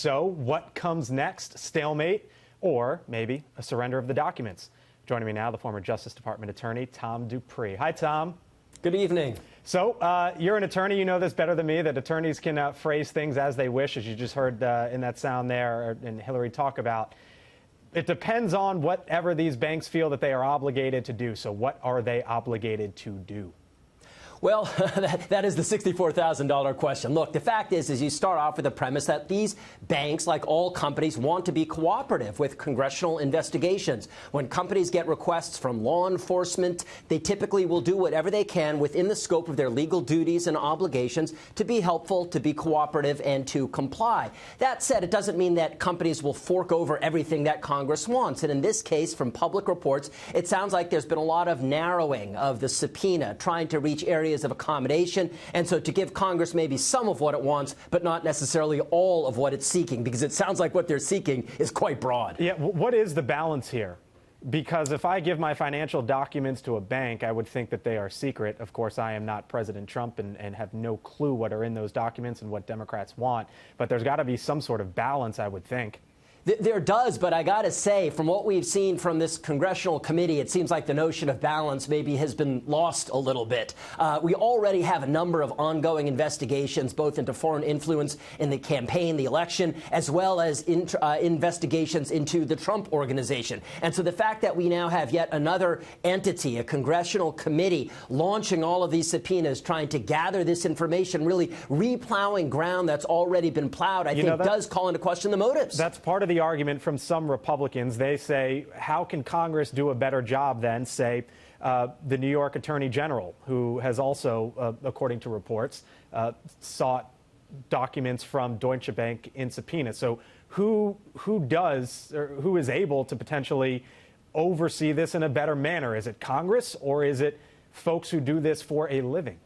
So what comes next? Stalemate or maybe a surrender of the documents? Joining me now, the former Justice Department attorney, Tom Dupree. Hi, Tom. Good evening. So you're an attorney. You know this better than me, that attorneys can phrase things as they wish, as you just heard in that sound there and Hillary talk about. It depends on whatever these banks feel that they are obligated to do. So what are they obligated to do? Well, that is the $64,000 question. Look, the fact is you start off with the premise that these banks, like all companies, want to be cooperative with congressional investigations. When companies get requests from law enforcement, they typically will do whatever they can within the scope of their legal duties and obligations to be helpful, to be cooperative, and to comply. That said, it doesn't mean that companies will fork over everything that Congress wants. And in this case, from public reports, it sounds like there's been a lot of narrowing of the subpoena, trying to reach areas of accommodation, and so to give Congress maybe some of what it wants, but not necessarily all of what it's seeking, because it sounds like what they're seeking is quite broad. Yeah, what is the balance here? Because if I give my financial documents to a bank, I would think that they are secret. Of course, I am not President Trump and have no clue what are in those documents and what Democrats want, but there's got to be some sort of balance, I would think. There does, but I got to say, from what we've seen from this congressional committee, it seems like the notion of balance maybe has been lost a little bit. We already have a number of ongoing investigations, both into foreign influence in the campaign, the election, as well as investigations into the Trump organization. And so the fact that we now have yet another entity, a congressional committee, launching all of these subpoenas, trying to gather this information, really replowing ground that's already been plowed, I think does call into question the motives. That's part of the argument from some Republicans. They say, how can Congress do a better job than, say, the New York Attorney General, who has also, according to reports, sought documents from Deutsche Bank in subpoena. So who does, or who is able to potentially oversee this in a better manner? Is it Congress, or is it folks who do this for a living?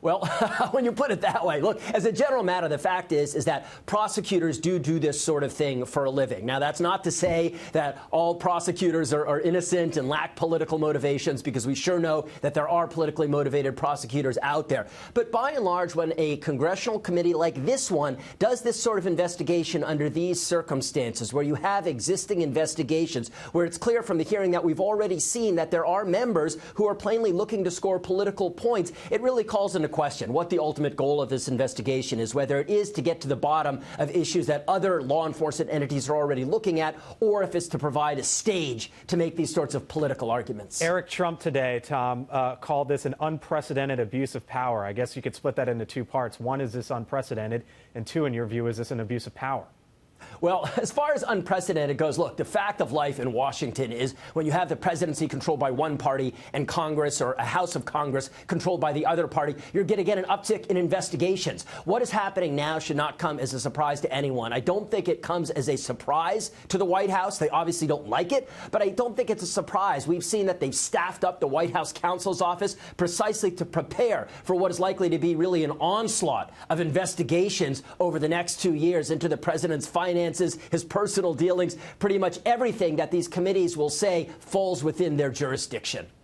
Well, when you put it that way, look, as a general matter, the fact is that prosecutors do this sort of thing for a living. Now, that's not to say that all prosecutors are innocent and lack political motivations, because we sure know that there are politically motivated prosecutors out there. But by and large, when a congressional committee like this one does this sort of investigation under these circumstances, where you have existing investigations, where it's clear from the hearing that we've already seen that there are members who are plainly looking to score political points, it really calls into question what the ultimate goal of this investigation is, whether it is to get to the bottom of issues that other law enforcement entities are already looking at, or if it's to provide a stage to make these sorts of political arguments. Eric Trump today, Tom, called this an unprecedented abuse of power. I guess you could split that into two parts. One, is this unprecedented? And two, in your view, is this an abuse of power? Well, as far as unprecedented goes, look, the fact of life in Washington is when you have the presidency controlled by one party and Congress, or a House of Congress, controlled by the other party, you're going to get an uptick in investigations. What is happening now should not come as a surprise to anyone. I don't think it comes as a surprise to the White House. They obviously don't like it, but I don't think it's a surprise. We've seen that they've staffed up the White House counsel's office precisely to prepare for what is likely to be really an onslaught of investigations over the next 2 years into the president's finances, his personal dealings. Pretty much everything that these committees will say falls within their jurisdiction.